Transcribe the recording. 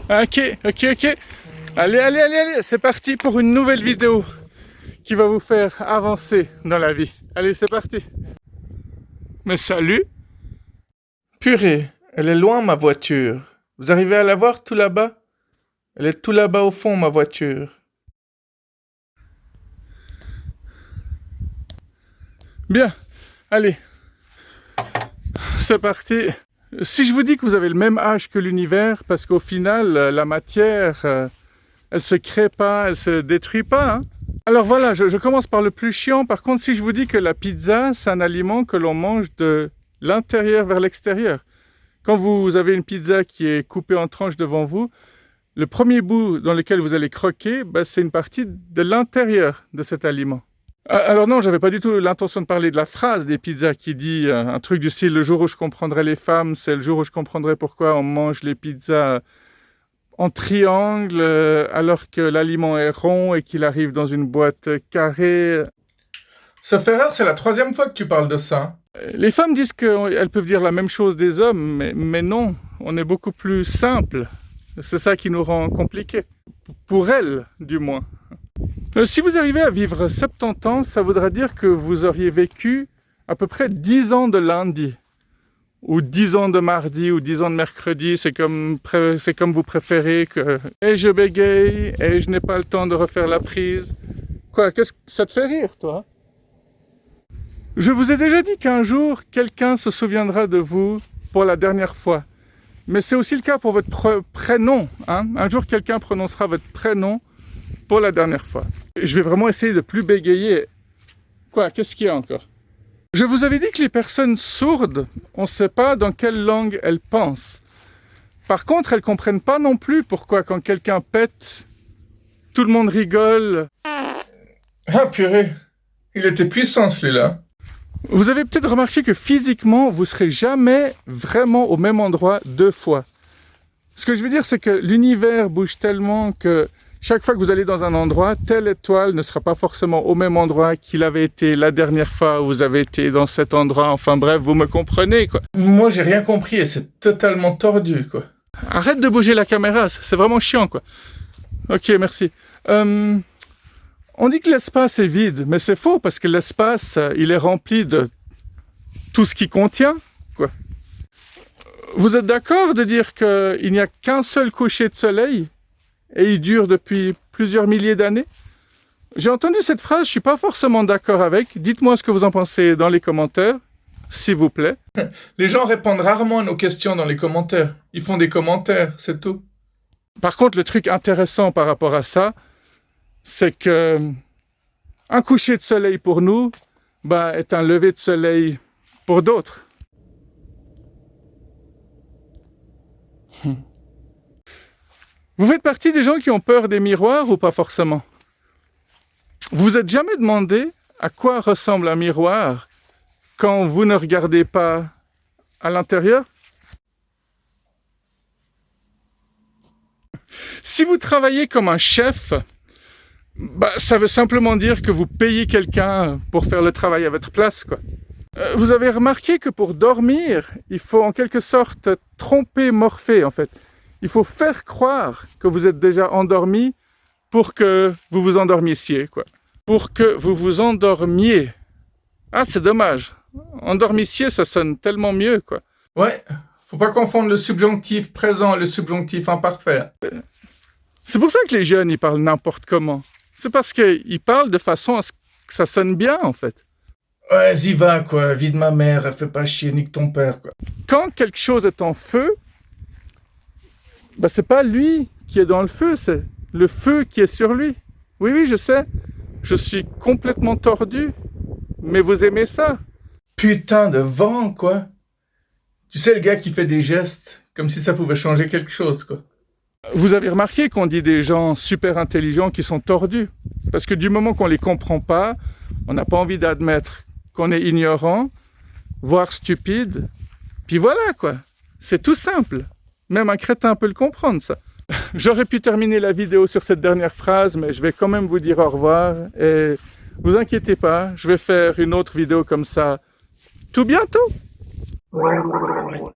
Ok. Allez, c'est parti pour une nouvelle vidéo qui va vous faire avancer dans la vie. Allez, c'est parti. Mais salut. Purée, elle est loin ma voiture. Vous arrivez à la voir tout là-bas? Elle est tout là-bas au fond ma voiture. Bien, allez. C'est parti. Si je vous dis que vous avez le même âge que l'univers, parce qu'au final, la matière, elle se crée pas, elle se détruit pas. Hein. Alors voilà, je commence par le plus chiant. Par contre, si je vous dis que la pizza, c'est un aliment que l'on mange de l'intérieur vers l'extérieur. Quand vous avez une pizza qui est coupée en tranches devant vous, le premier bout dans lequel vous allez croquer, c'est une partie de l'intérieur de cet aliment. Alors non, j'avais pas du tout l'intention de parler de la phrase des pizzas qui dit un truc du style « Le jour où je comprendrai les femmes, c'est le jour où je comprendrai pourquoi on mange les pizzas en triangle alors que l'aliment est rond et qu'il arrive dans une boîte carrée. » Sauf erreur, c'est la 3e fois que tu parles de ça. Les femmes disent qu'elles peuvent dire la même chose des hommes, mais non, on est beaucoup plus simple. C'est ça qui nous rend compliqués. Pour elles, du moins. Si vous arrivez à vivre 70 ans, ça voudra dire que vous auriez vécu à peu près 10 ans de lundi, ou 10 ans de mardi, ou 10 ans de mercredi, c'est comme vous préférez. Et je bégaye, et je n'ai pas le temps de refaire la prise. Quoi, ça te fait rire, toi? Je vous ai déjà dit qu'un jour, quelqu'un se souviendra de vous pour la dernière fois. Mais c'est aussi le cas pour votre prénom. Hein? Un jour, quelqu'un prononcera votre prénom pour la dernière fois. Je vais vraiment essayer de plus bégayer. Quoi, qu'est-ce qu'il y a encore? Je vous avais dit que les personnes sourdes, on ne sait pas dans quelle langue elles pensent. Par contre, elles ne comprennent pas non plus pourquoi quand quelqu'un pète, tout le monde rigole. Ah purée, il était puissant celui-là. Vous avez peut-être remarqué que physiquement, vous ne serez jamais vraiment au même endroit 2 fois. Ce que je veux dire, c'est que l'univers bouge tellement que chaque fois que vous allez dans un endroit, telle étoile ne sera pas forcément au même endroit qu'il avait été la dernière fois où vous avez été dans cet endroit. Enfin bref, vous me comprenez, quoi. Moi, j'ai rien compris et c'est totalement tordu, quoi. Arrête de bouger la caméra, c'est vraiment chiant, quoi. Ok, merci. On dit que l'espace est vide, mais c'est faux parce que l'espace, il est rempli de tout ce qu'il contient, quoi. Vous êtes d'accord de dire qu'il n'y a qu'un seul coucher de soleil et il dure depuis plusieurs milliers d'années? J'ai entendu cette phrase, je ne suis pas forcément d'accord avec. Dites-moi ce que vous en pensez dans les commentaires, s'il vous plaît. Les gens répondent rarement à nos questions dans les commentaires. Ils font des commentaires, c'est tout. Par contre, le truc intéressant par rapport à ça, c'est que un coucher de soleil pour nous est un lever de soleil pour d'autres. Vous faites partie des gens qui ont peur des miroirs ou pas forcément? Vous vous êtes jamais demandé à quoi ressemble un miroir quand vous ne regardez pas à l'intérieur? Si vous travaillez comme un chef, ça veut simplement dire que vous payez quelqu'un pour faire le travail à votre place, quoi. Vous avez remarqué que pour dormir, il faut en quelque sorte tromper Morphée, en fait. Il faut faire croire que vous êtes déjà endormi pour que vous vous endormissiez, quoi. Pour que vous vous endormiez. Ah, c'est dommage. Endormissiez, ça sonne tellement mieux, quoi. Ouais, faut pas confondre le subjonctif présent et le subjonctif imparfait. C'est pour ça que les jeunes, ils parlent n'importe comment. C'est parce qu'ils parlent de façon à ce que ça sonne bien, en fait. Ouais, vas-y, va, quoi. Vie de ma mère, fais pas chier, nique ton père, quoi. Quand quelque chose est en feu, c'est pas lui qui est dans le feu, c'est le feu qui est sur lui. Oui, je sais. Je suis complètement tordu. Mais vous aimez ça? Putain de vent, quoi. Tu sais, le gars qui fait des gestes comme si ça pouvait changer quelque chose, quoi. Vous avez remarqué qu'on dit des gens super intelligents qui sont tordus? Parce que du moment qu'on les comprend pas, on n'a pas envie d'admettre qu'on est ignorant, voire stupide. Puis voilà, quoi. C'est tout simple. Même un crétin peut le comprendre, ça. J'aurais pu terminer la vidéo sur cette dernière phrase, mais je vais quand même vous dire au revoir. Et vous inquiétez pas, je vais faire une autre vidéo comme ça tout bientôt.